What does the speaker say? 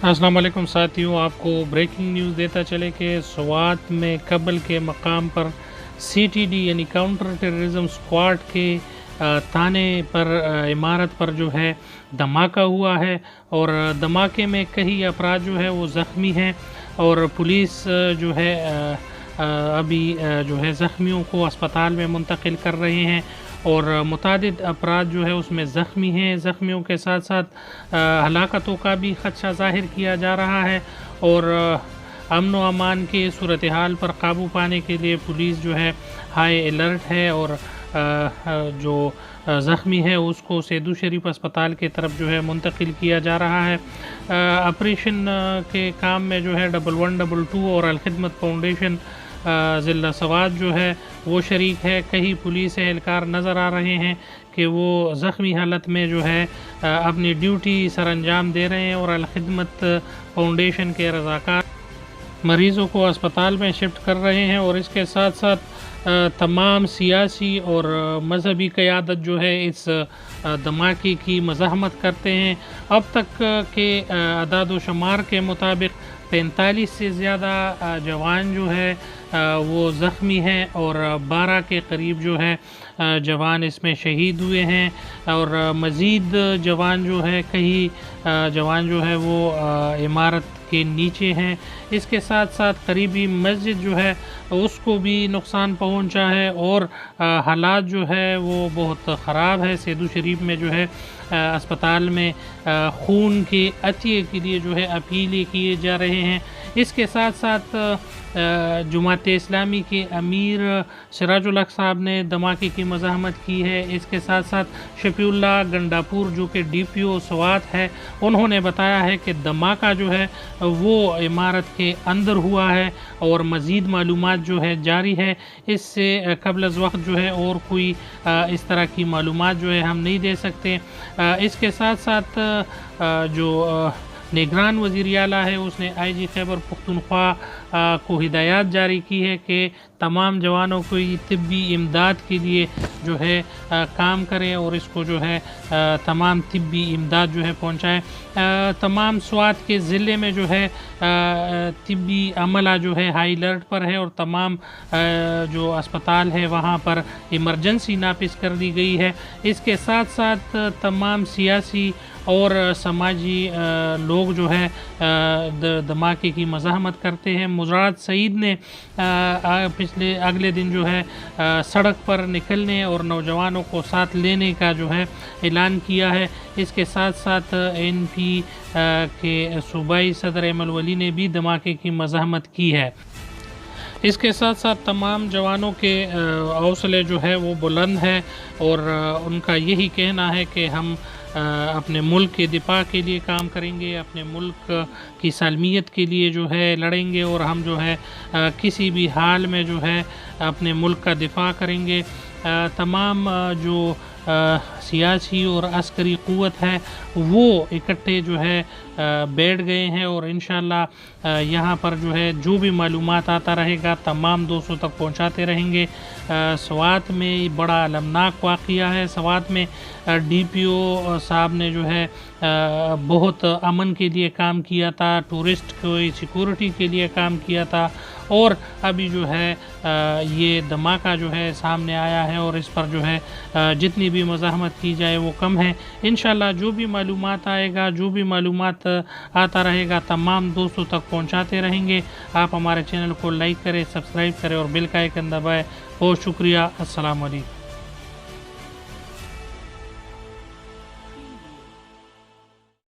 السلام علیکم ساتھیوں، آپ کو بریکنگ نیوز دیتا چلے کہ سوات میں قبل کے مقام پر CTD یعنی کاؤنٹر ٹیررزم اسکواڈ کے تھانے پر عمارت پر جو ہے دھماکہ ہوا ہے، اور دھماکے میں کئی افراد جو ہے وہ زخمی ہیں، اور پولیس جو ہے ابھی جو ہے زخمیوں کو اسپتال میں منتقل کر رہے ہیں، اور متعدد افراد جو ہے اس میں زخمی ہیں۔ زخمیوں کے ساتھ ساتھ ہلاکتوں کا بھی خدشہ ظاہر کیا جا رہا ہے، اور امن و امان کے صورتحال پر قابو پانے کے لیے پولیس جو ہے ہائی الرٹ ہے، اور جو زخمی ہے اس کو سیدو شریف اسپتال کی طرف جو ہے منتقل کیا جا رہا ہے۔ آپریشن کے کام میں جو ہے 1122 اور الخدمت فاؤنڈیشن ضلع سوات جو ہے وہ شریک ہے۔ کئی پولیس اہلکار نظر آ رہے ہیں کہ وہ زخمی حالت میں جو ہے اپنی ڈیوٹی سر انجام دے رہے ہیں، اور الخدمت فاؤنڈیشن کے رضاکار مریضوں کو اسپتال میں شفٹ کر رہے ہیں، اور اس کے ساتھ ساتھ تمام سیاسی اور مذہبی قیادت جو ہے اس دھماکے کی مزاحمت کرتے ہیں۔ اب تک کے اعداد و شمار کے مطابق 45 سے زیادہ جوان جو ہے وہ زخمی ہیں، اور 12 کے قریب جو ہے جوان اس میں شہید ہوئے ہیں، اور مزید جوان جو ہے کئی جوان جو ہے وہ عمارت کے نیچے ہیں۔ اس کے ساتھ ساتھ قریبی مسجد جو ہے اس کو بھی نقصان پہنچا ہے، اور حالات جو ہے وہ بہت خراب ہے۔ سیدو شریف میں جو ہے اسپتال میں خون کے عطیے کے لیے جو ہے اپیلیں کیے جا رہے ہیں۔ اس کے ساتھ ساتھ جماعت اسلامی کے امیر سراج الحق صاحب نے دھماکے کی مزاحمت کی ہے۔ اس کے ساتھ ساتھ شفیع اللہ گنڈاپور جو کہ DPO سوات ہے، انہوں نے بتایا ہے کہ دھماکہ جو ہے وہ عمارت کے اندر ہوا ہے، اور مزید معلومات جو ہے جاری ہے۔ اس سے قبل از وقت جو ہے اور کوئی اس طرح کی معلومات جو ہے ہم نہیں دے سکتے۔ اس کے ساتھ ساتھ جو نگران وزیر اعلیٰ ہے اس نے IG خیبر پختونخوا کو ہدایات جاری کی ہے کہ تمام جوانوں کو طبی امداد کے لیے جو ہے کام کریں، اور اس کو جو ہے تمام طبی امداد جو ہے پہنچائیں۔ تمام سوات کے ضلع میں جو ہے طبی عملہ جو ہے ہائی الرٹ پر ہے، اور تمام جو اسپتال ہے وہاں پر ایمرجنسی نافذ کر دی گئی ہے۔ اس کے ساتھ ساتھ تمام سیاسی اور سماجی لوگ جو ہے دھماکے کی مزاحمت کرتے ہیں۔ مزارعت سعید نے اگلے دن جو ہے سڑک پر نکلنے اور نوجوانوں کو ساتھ لینے کا جو ہے اعلان کیا ہے۔ اس کے ساتھ ساتھ NP کے صوبائی صدر ایمل ولی نے بھی دھماکے کی مزاحمت کی ہے۔ اس کے ساتھ ساتھ تمام جوانوں کے حوصلے جو ہے وہ بلند ہیں، اور ان کا یہی کہنا ہے کہ ہم اپنے ملک کے دفاع کے لیے کام کریں گے، اپنے ملک کی سالمیت کے لیے جو ہے لڑیں گے، اور ہم جو ہے کسی بھی حال میں جو ہے اپنے ملک کا دفاع کریں گے۔ تمام جو سیاسی اور عسکری قوت ہے وہ اکٹھے جو ہے بیٹھ گئے ہیں، اور انشاءاللہ یہاں پر جو ہے جو بھی معلومات آتا رہے گا تمام دوستوں تک پہنچاتے رہیں گے۔ سوات میں بڑا المناک واقعہ ہے۔ سوات میں DPO صاحب نے جو ہے بہت امن کے لیے کام کیا تھا، ٹورسٹ کی سیکورٹی کے لیے کام کیا تھا، اور ابھی جو ہے یہ دھماکہ جو ہے سامنے آیا ہے، اور اس پر جو ہے جتنی بھی مزاحمت کی جائے وہ کم ہے۔ انشاءاللہ جو بھی معلومات آئے گا، جو بھی معلومات آتا رہے گا تمام دوستوں تک پہنچاتے رہیں گے۔ آپ ہمارے چینل کو لائک کریں، سبسکرائب کریں، اور بیل کا آئیکن دبائیں۔ بہت شکریہ۔ السلام علیکم۔